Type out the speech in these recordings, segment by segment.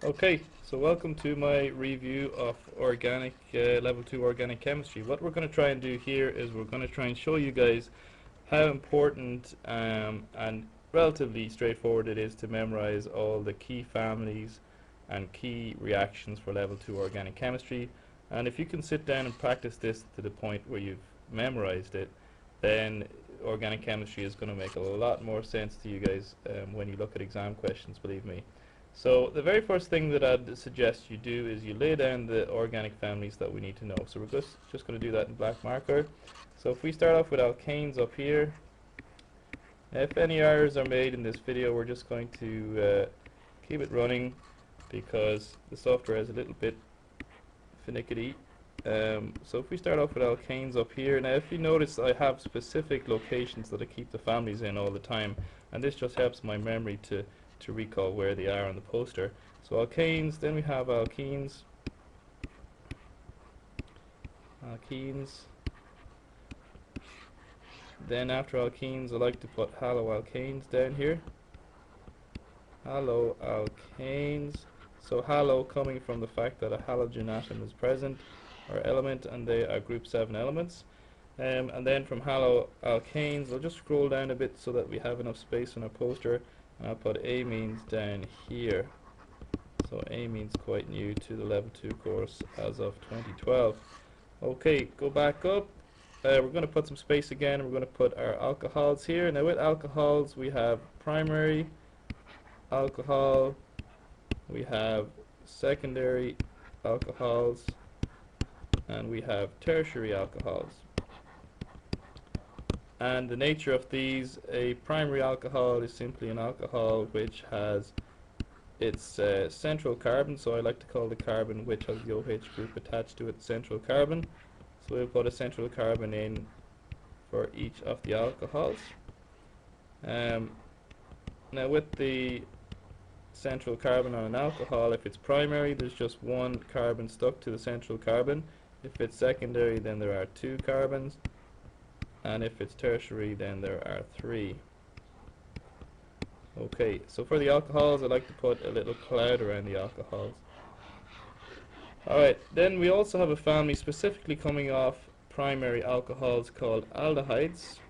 Okay, so welcome to my review of organic level 2 organic chemistry. What we're going to try and do here is we're going to try and show you guys how important and relatively straightforward it is to memorize all the key families and key reactions for level 2 organic chemistry. And if you can sit down and practice this to the point where you've memorized it, then organic chemistry is going to make a lot more sense to you guys when you look at exam questions, believe me. So the very first thing that I'd suggest you do is you lay down the organic families that we need to know. So we're just going to do that in black marker. So if we start off with alkanes up here, if any errors are made in this video, we're just going to keep it running because the software is a little bit finicky. So if we start off with alkanes up here, now if you notice I have specific locations that I keep the families in all the time, and this just helps my memory to recall where they are on the poster. So alkanes, then we have alkenes, then after alkenes I like to put haloalkanes down here, haloalkanes. So halo coming from the fact that a halogen atom is present or element, and they are group 7 elements. And then from haloalkanes I'll just scroll down a bit so that we have enough space on our poster, and I'll put amines down here. So amines quite new to the level 2 course as of 2012. Okay, go back up. We're going to put some space again. We're going to put our alcohols here. Now with alcohols we have primary alcohol, we have secondary alcohols, and we have tertiary alcohols. And the nature of these, a primary alcohol is simply an alcohol which has its central carbon, so I like to call the carbon which has the OH group attached to its central carbon. So we'll put a central carbon in for each of the alcohols. Now with the central carbon on an alcohol, if it's primary there's just one carbon stuck to the central carbon. If it's secondary then there are 2 carbons, and if it's tertiary then there are 3. Okay, so for the alcohols I like to put a little cloud around the alcohols. Alright, then we also have a family specifically coming off primary alcohols called aldehydes.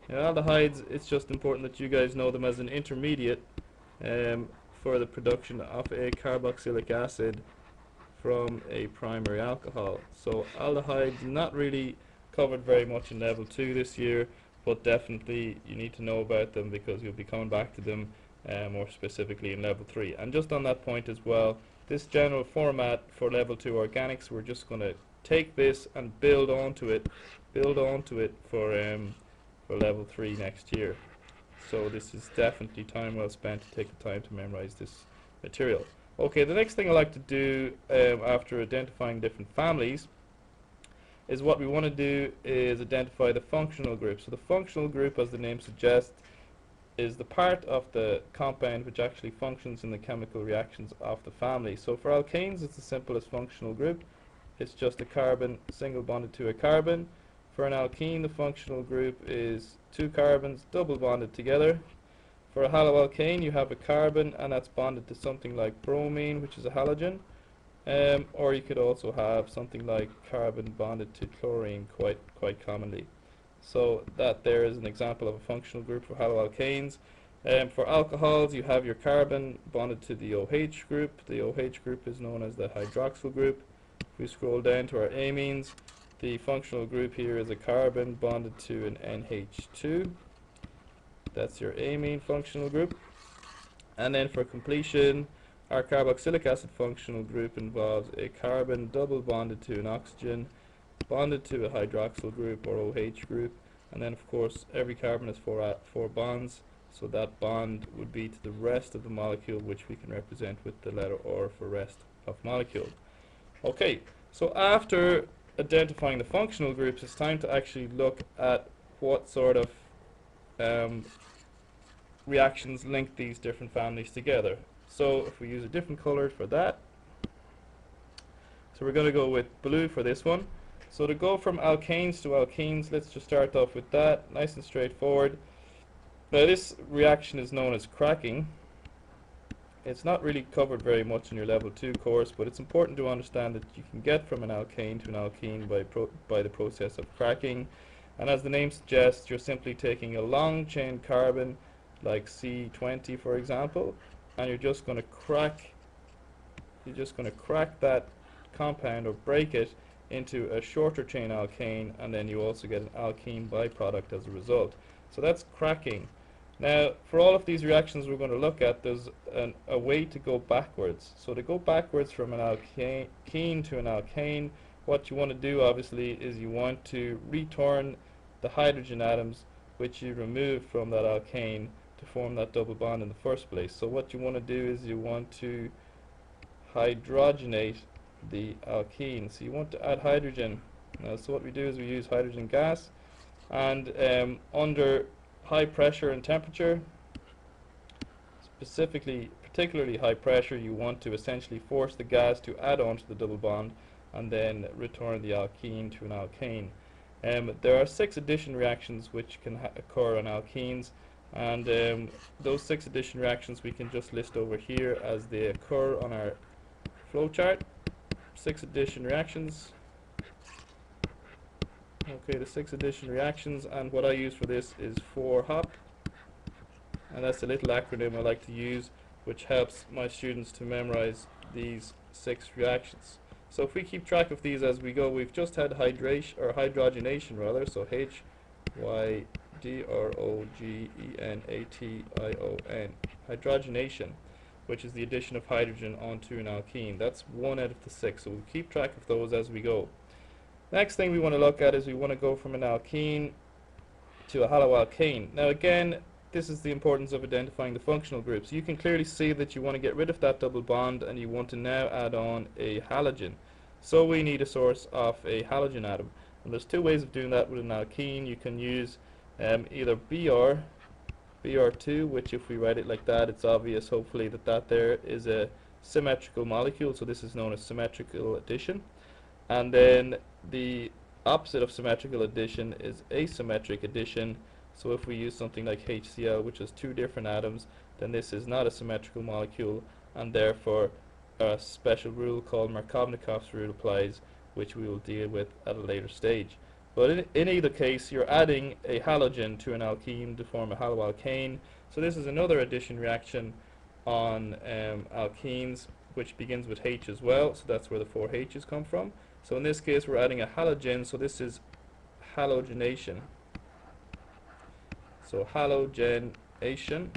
Now aldehydes, it's just important that you guys know them as an intermediate for the production of a carboxylic acid from a primary alcohol. So aldehydes not really covered very much in level 2 this year, but definitely you need to know about them because you'll be coming back to them more specifically in level 3. And just on that point as well, this general format for level 2 organics, we're just going to take this and build onto it for level 3 next year. So this is definitely time well spent to take the time to memorize this material. Okay, the next thing I like to do after identifying different families is what we want to do is identify the functional group. So the functional group, as the name suggests, is the part of the compound which actually functions in the chemical reactions of the family. So for alkanes it's the simplest functional group. It's just a carbon single bonded to a carbon. For an alkene the functional group is 2 carbons double bonded together. For a haloalkane you have a carbon and that's bonded to something like bromine, which is a halogen. Or you could also have something like carbon bonded to chlorine quite commonly. So that there is an example of a functional group for haloalkanes. For alcohols you have your carbon bonded to the OH group. The OH group is known as the hydroxyl group. If we scroll down to our amines, the functional group here is a carbon bonded to an NH2. That's your amine functional group. And then for completion, our carboxylic acid functional group involves a carbon double bonded to an oxygen, bonded to a hydroxyl group or OH group, and then of course every carbon has 4 bonds, so that bond would be to the rest of the molecule, which we can represent with the letter R for rest of molecule. Okay, so after identifying the functional groups, it's time to actually look at what sort of reactions link these different families together. So if we use a different color for that, so we're going to go with blue for this one. So to go from alkanes to alkenes, let's just start off with that, nice and straightforward. Now this reaction is known as cracking. It's not really covered very much in your level 2 course, but it's important to understand that you can get from an alkane to an alkene by the process of cracking. And as the name suggests, you're simply taking a long chain carbon like C20 for example, and you're just going to crack that compound or break it into a shorter chain alkane, and then you also get an alkene byproduct as a result. So that's cracking. Now, for all of these reactions we're going to look at, there's a way to go backwards. So to go backwards from an alkene to an alkane, what you want to do obviously is you want to return the hydrogen atoms which you removed from that alkane to form that double bond in the first place. So what you want to do is you want to hydrogenate the alkene. So you want to add hydrogen. Now, so what we do is we use hydrogen gas, and under high pressure and temperature, particularly high pressure, you want to essentially force the gas to add on to the double bond and then return the alkene to an alkane. There are 6 addition reactions which can occur on alkenes, and those 6 addition reactions we can just list over here as they occur on our flowchart. 6 addition reactions. Okay, the 6 addition reactions, and what I use for this is 4-hop, and that's a little acronym I like to use which helps my students to memorize these 6 reactions. So if we keep track of these as we go, we've just had hydrogenation rather, so hydrogenation, hydrogenation, which is the addition of hydrogen onto an alkene. That's 1 out of the 6, so we'll keep track of those as we go. Next thing we want to look at is we want to go from an alkene to a haloalkane. Now again, this is the importance of identifying the functional groups. You can clearly see that you want to get rid of that double bond and you want to now add on a halogen. So we need a source of a halogen atom. And there's 2 ways of doing that with an alkene. You can use either Br2, which if we write it like that, it's obvious hopefully that there is a symmetrical molecule, so this is known as symmetrical addition. And then the opposite of symmetrical addition is asymmetric addition. So if we use something like HCl, which has 2 different atoms, then this is not a symmetrical molecule, and therefore a special rule called Markovnikov's rule applies, which we will deal with at a later stage. But in either case, you're adding a halogen to an alkene to form a haloalkane. So this is another addition reaction on alkenes, which begins with H as well, so that's where the 4 H's come from. So in this case we're adding a halogen, so this is halogenation. So halogenation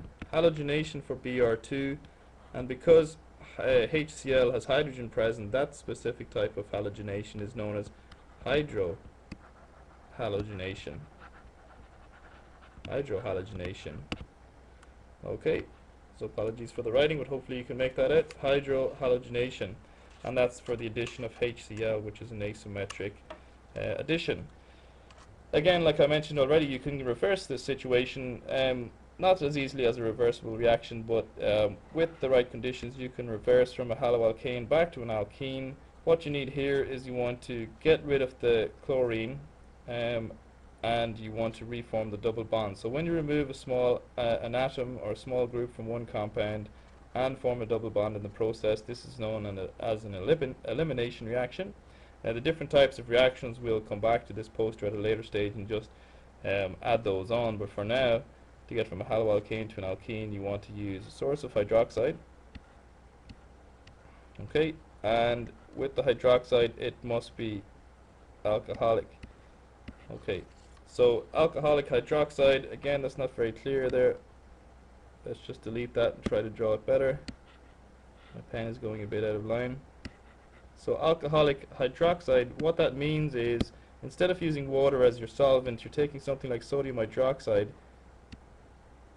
for Br2, and because HCl has hydrogen present, that specific type of halogenation is known as hydrohalogenation. Okay, so apologies for the writing, but hopefully you can make that out. Hydrohalogenation, and that's for the addition of HCl, which is an asymmetric addition. Again, like I mentioned already, you can reverse this situation, not as easily as a reversible reaction, but with the right conditions you can reverse from a haloalkane back to an alkene. What you need here is you want to get rid of the chlorine, and you want to reform the double bond. So when you remove an atom or a small group from one compound and form a double bond in the process, this is known as an elimination reaction. Now the different types of reactions, we'll come back to this poster at a later stage and just add those on, but for now, to get from a haloalkane to an alkene, you want to use a source of hydroxide. Okay, and with the hydroxide it must be alcoholic. Okay, so alcoholic hydroxide, again that's not very clear there. Let's just delete that and try to draw it better. My pen is going a bit out of line. So alcoholic hydroxide, what that means is instead of using water as your solvent, you're taking something like sodium hydroxide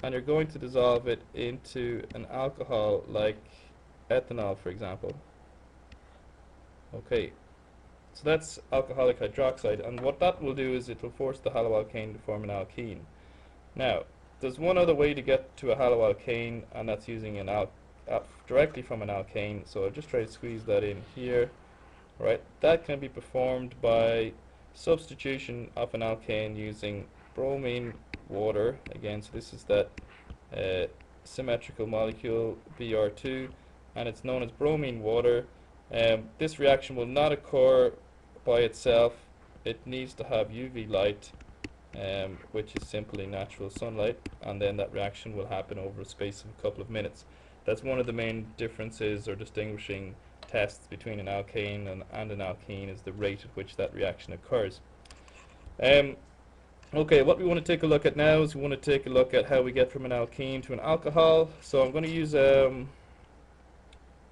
and you're going to dissolve it into an alcohol like ethanol, for example. Okay, so that's alcoholic hydroxide, and what that will do is it will force the haloalkane to form an alkene. Now, there's one other way to get to a haloalkane, and that's using directly from an alkane. So I'll just try to squeeze that in here. Right, that can be performed by substitution of an alkane using bromine water. Again, so this is that symmetrical molecule Br2, and it's known as bromine water. This reaction will not occur by itself. It needs to have UV light, which is simply natural sunlight, and then that reaction will happen over a space of a couple of minutes. That's one of the main differences or distinguishing tests between an alkane and an alkene, is the rate at which that reaction occurs. Okay, what we want to take a look at now is we want to take a look at how we get from an alkene to an alcohol. So I'm going to use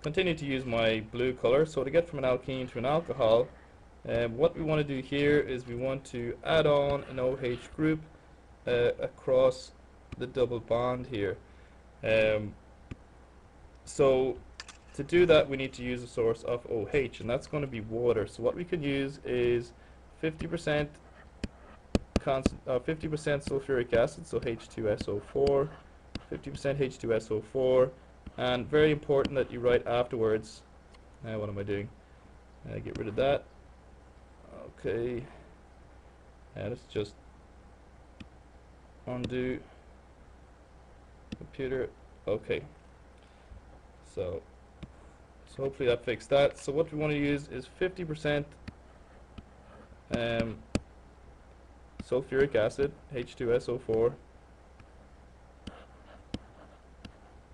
continue to use my blue color. So to get from an alkene to an alcohol, what we want to do here is we want to add on an OH group across the double bond here. So to do that, we need to use a source of OH, and that's going to be water. So what we can use is 50% sulfuric acid, so H2SO4, 50% H2SO4, and very important that you write afterwards. What am I doing? Get rid of that. Okay, let's just undo computer. Okay, so hopefully that fixed that. So what we want to use is 50% sulfuric acid, H2SO4,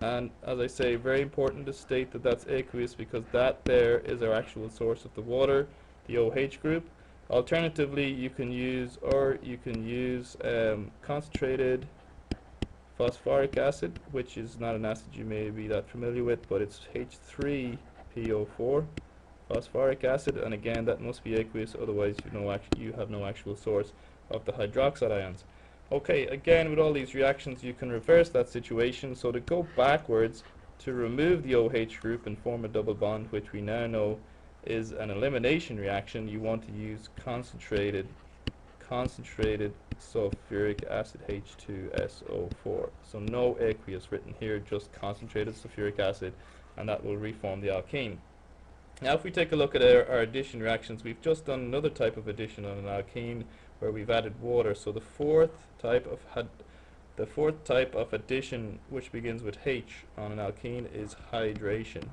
and as I say, very important to state that that's aqueous, because that there is our actual source of the water, the OH group. Alternatively, you can use concentrated phosphoric acid, which is not an acid you may be that familiar with, but it's H3PO4 phosphoric acid, and again that must be aqueous, otherwise you have no actual source of the hydroxide ions. Okay, again with all these reactions you can reverse that situation. So to go backwards, to remove the OH group and form a double bond, which we now know is an elimination reaction, you want to use concentrated sulfuric acid, H2SO4. So no aqueous written here, just concentrated sulfuric acid, and that will reform the alkene. Now if we take a look at our addition reactions, we've just done another type of addition on an alkene where we've added water. So the fourth type of addition, which begins with H on an alkene, is hydration.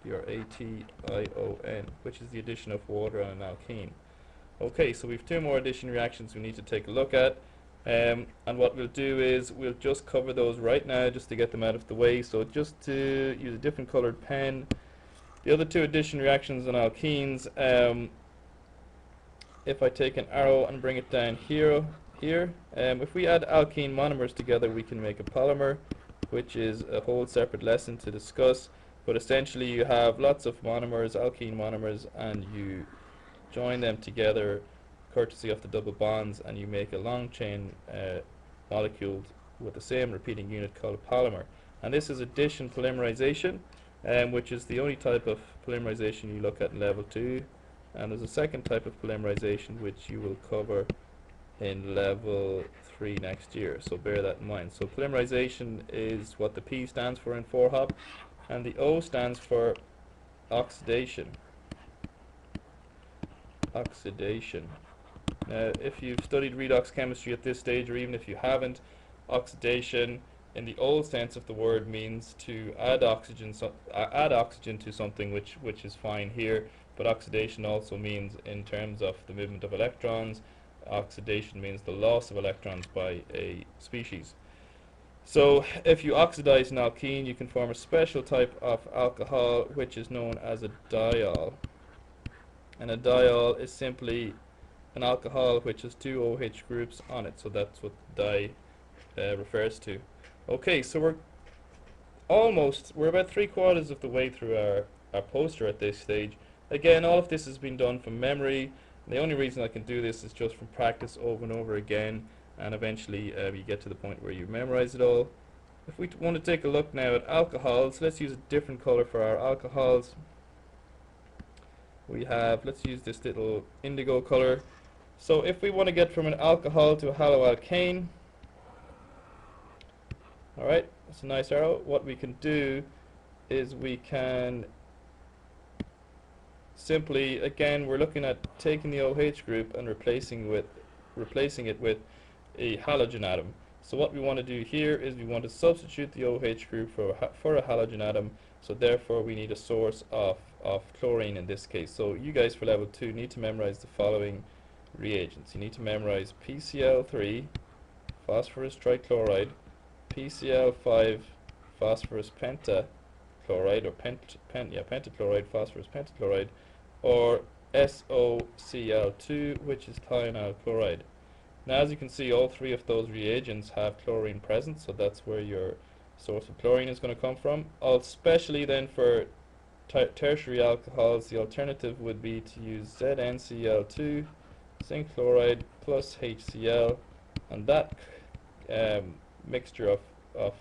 Your A-T-I-O-N, which is the addition of water on an alkene. Okay, so we've two more addition reactions we need to take a look at, and what we'll do is we'll just cover those right now just to get them out of the way. So just to use a different colored pen, the other two addition reactions on alkenes, if I take an arrow and bring it down here, if we add alkene monomers together, we can make a polymer, which is a whole separate lesson to discuss. But essentially you have lots of monomers, alkene monomers, and you join them together courtesy of the double bonds, and you make a long chain molecule with the same repeating unit called a polymer. And this is addition polymerization, which is the only type of polymerization you look at in level 2. And there's a second type of polymerization which you will cover in level 3 next year, so bear that in mind. So polymerization is what the P stands for in 4-hop, and the O stands for oxidation. Now, if you've studied redox chemistry at this stage, or even if you haven't, oxidation in the old sense of the word means to add oxygen to something, which is fine here. But oxidation also means, in terms of the movement of electrons, oxidation means the loss of electrons by a species. So if you oxidize an alkene, you can form a special type of alcohol which is known as a diol. And a diol is simply an alcohol which has two OH groups on it, so that's what di refers to. Okay, so we're about 3/4 of the way through our poster at this stage. Again, all of this has been done from memory. The only reason I can do this is just from practice over and over again, and eventually you get to the point where you memorize it all. If we want to take a look now at alcohols, let's use a different color for our alcohols. Let's use this little indigo color. So if we want to get from an alcohol to a haloalkane, alright, that's a nice arrow. What we can do is we can simply, again, we're looking at taking the OH group and replacing it with a halogen atom. So what we want to do here is we want to substitute the OH group for a halogen atom, so therefore we need a source of chlorine in this case. So you guys for level 2 need to memorize the following reagents. You need to memorize PCl3, phosphorus trichloride, PCl5, phosphorus pentachloride, or pentachloride, phosphorus pentachloride, or SOCl2, which is thionyl chloride. Now, as you can see, all three of those reagents have chlorine present, so that's where your source of chlorine is going to come from. Especially then for tertiary alcohols, the alternative would be to use ZnCl2, zinc chloride plus HCl, and that mixture of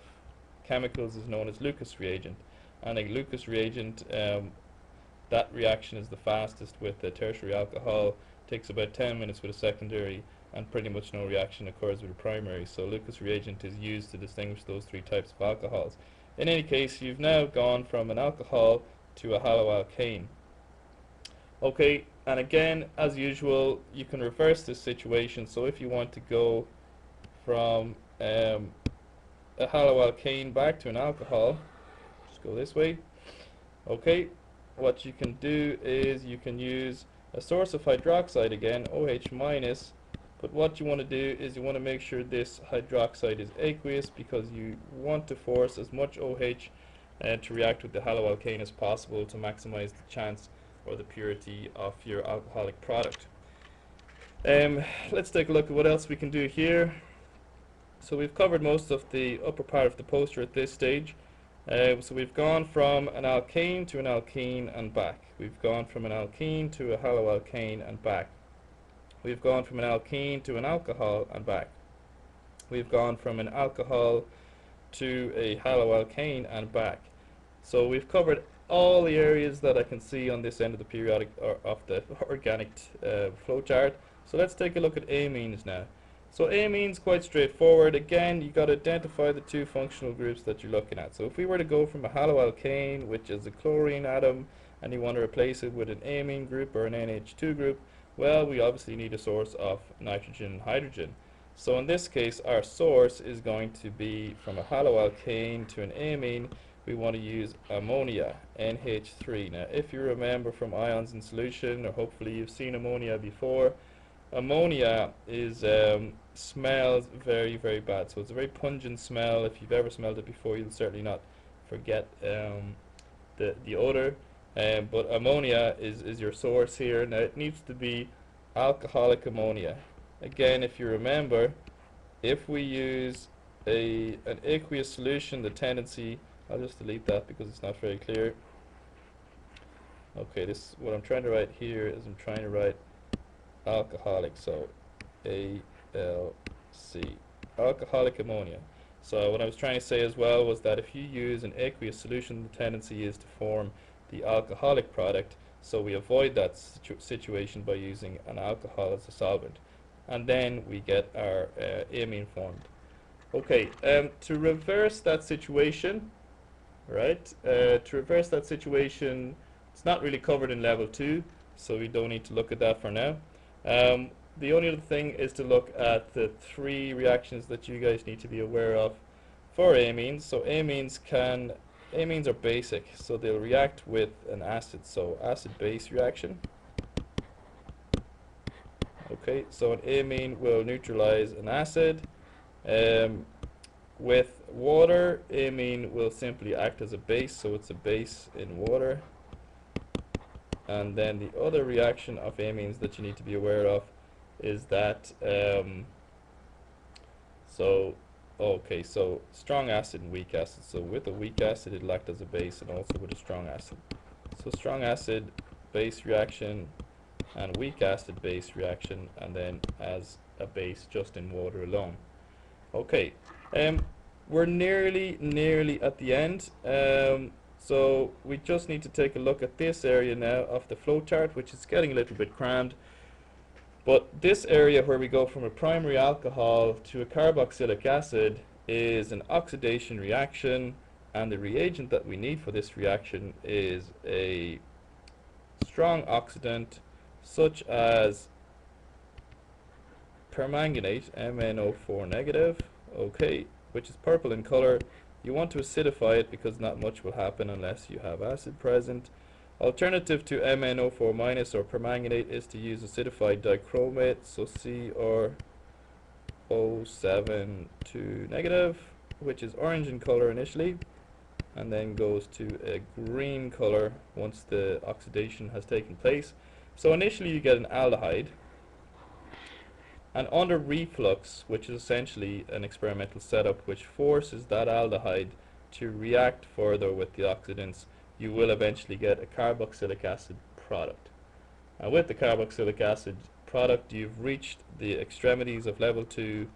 chemicals is known as Lucas reagent. And a Lucas reagent, that reaction is the fastest with a tertiary alcohol, takes about 10 minutes with a secondary, and pretty much no reaction occurs with a primary. So Lucas reagent is used to distinguish those three types of alcohols. In any case, you've now gone from an alcohol to a haloalkane. Okay, and again, as usual, you can reverse this situation. So if you want to go from a haloalkane back to an alcohol, just go this way. Okay, what you can do is you can use a source of hydroxide again, OH minus, but what you want to do is you want to make sure this hydroxide is aqueous, because you want to force as much OH to react with the haloalkane as possible to maximize the chance or the purity of your alcoholic product. Let's take a look at what else we can do here. So we've covered most of the upper part of the poster at this stage. So we've gone from an alkane to an alkene and back. We've gone from an alkene to a haloalkane and back. We've gone from an alkene to an alcohol and back. We've gone from an alcohol to a haloalkane and back. So we've covered all the areas that I can see on this end of the periodic or of the organic flowchart. So let's take a look at amines now. So amines, quite straightforward. Again, you've got to identify the two functional groups that you're looking at. So if we were to go from a haloalkane, which is a chlorine atom, and you want to replace it with an amine group or an NH2 group, well, we obviously need a source of nitrogen and hydrogen. So in this case, our source is going to be from a haloalkane to an amine. We want to use ammonia, NH3. Now, if you remember from ions in solution, or hopefully you've seen ammonia before, ammonia is smells very, very bad. So it's a very pungent smell. If you've ever smelled it before, you'll certainly not forget the odor. But ammonia is your source here. Now it needs to be alcoholic ammonia. Again, if you remember, if we use an aqueous solution, the tendency, I'll just delete that because it's not very clear. Okay, this what I'm trying to write here is I'm trying to write alcoholic, so ALC, alcoholic ammonia. So what I was trying to say as well was that if you use an aqueous solution, the tendency is to form the alcoholic product, so we avoid that situation by using an alcohol as a solvent, and then we get our amine formed. Okay, to reverse that situation, right? It's not really covered in level 2, so we don't need to look at that for now. The only other thing is to look at the 3 reactions that you guys need to be aware of for amines. So amines are basic, so they'll react with an acid, so acid-base reaction. Okay, so an amine will neutralize an acid. With water, amine will simply act as a base, so it's a base in water. And then the other reaction of amines that you need to be aware of is that so strong acid and weak acid. So with a weak acid, it'll act as a base, and also with a strong acid. So strong acid base reaction and weak acid base reaction, and then as a base just in water alone. Okay, we're nearly at the end. So we just need to take a look at this area now of the flowchart, which is getting a little bit crammed. But this area where we go from a primary alcohol to a carboxylic acid is an oxidation reaction, and the reagent that we need for this reaction is a strong oxidant such as permanganate, MnO4 negative, okay, which is purple in color. You want to acidify it because not much will happen unless you have acid present. Alternative to MnO4 minus or permanganate is to use acidified dichromate, so CrO7 to negative, which is orange in color initially, and then goes to a green color once the oxidation has taken place. So initially you get an aldehyde, and under reflux, which is essentially an experimental setup which forces that aldehyde to react further with the oxidants, you will eventually get a carboxylic acid product. And with the carboxylic acid product, you've reached the extremities of level 2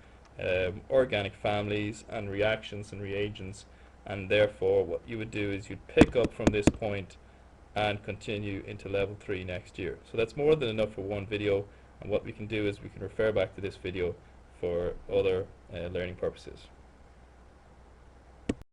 organic families and reactions and reagents, and therefore what you would do is you'd pick up from this point and continue into level 3 next year. So that's more than enough for one video, and what we can do is we can refer back to this video for other learning purposes.